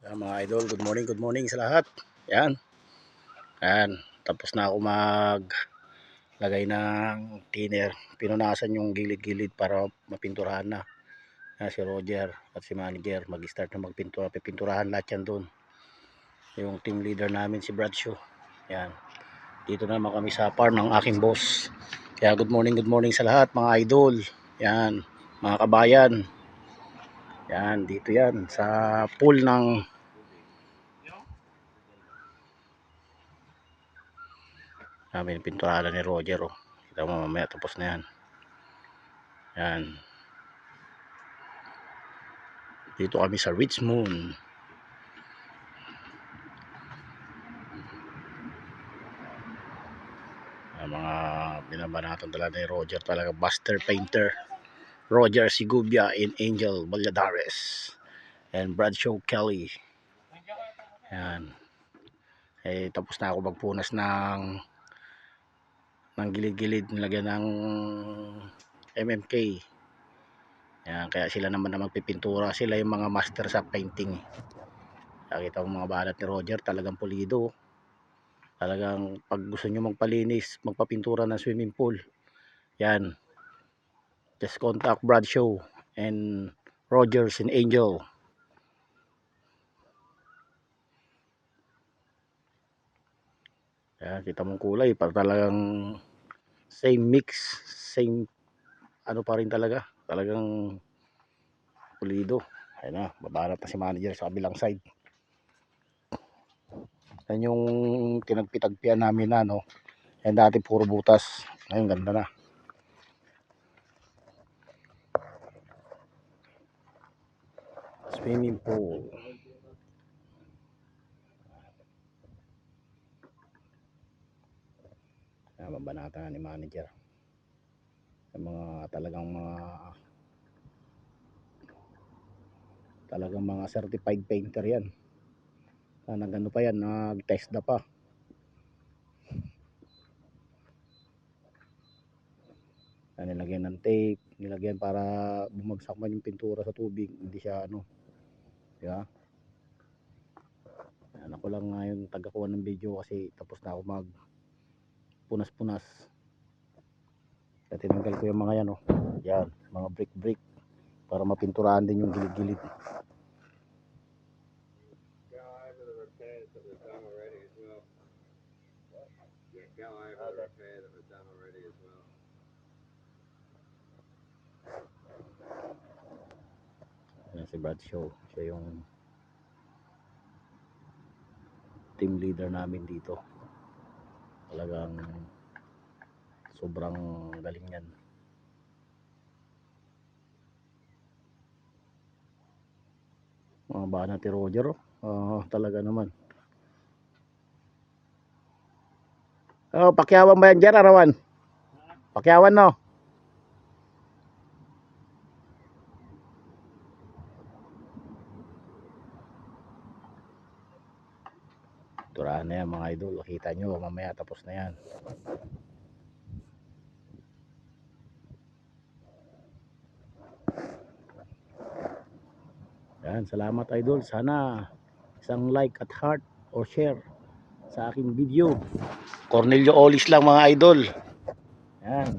Mga idol, good morning sa lahat. Yan, yan. Tapos na ako maglagay ng thinner. Pinunasan yung gilid-gilid para mapinturahan na. Si Roger at si manager mag-start na magpintura. Pipinturahan lahat yan doon. Yung team leader namin si Bradshaw. Yan. Dito naman kami sa farm ng aking boss. Kaya good morning sa lahat mga idol. Yan, mga kabayan. Yan, dito yan sa pool ng namin pinturahan ni Roger. Oh. Kita mo mamaya tapos na yan. Yan. Dito kami sa Richmond. Mga binabanatan talaga ni Roger, talaga Buster Painter. Roger Sigubia and Angel Valladares and Bradshaw Kelly. Yan. Tapos na ako magpunas ng gilid-gilid, nilagyan ng MMK. Yan, kaya sila naman na magpipintura. Sila yung mga master sa painting. Nakita mo mga balat ni Roger, talagang pulido. Talagang pag gusto nyo magpalinis, magpapintura ng swimming pool, yan, just contact Bradshaw and Rogers and Angel. Yan, kita mong kulay, para talagang same mix, same ano pa rin talaga, talagang pulido. Ayun na, babanat na si manager sa kabilang side. Yan yung tinagpitagpian namin na, no? Yan dati puro butas, ngayon ganda na. Swimming pool. Yan, mabanata na ni manager. Yung mga talagang mga certified painter yan. Nagano pa yan, nag-test na pa. Nilagyan ng tape, nilagyan para bumagsak man yung pintura sa tubig, hindi siya ano, di ba? Ako lang ngayon tagakuha ng video kasi tapos na ako mag punas-punas. Kaya tinanggal ko yung mga yan, oh. Yan, mga brick para mapinturahan din yung gilid-gilid. Ayan si Bradshaw, siya yung team leader namin dito. Talagang sobrang galing yan. Mga banat ni Roger, oh. Talaga naman. Oh, pakyawan ba yan dyan, Arawan? Pakyawan, no? Turahan na yan mga idol. Kita nyo mamaya tapos na yan. Yan, salamat idol. Sana isang like at heart or share sa aking video. Cornelio Olis lang mga idol. Yan.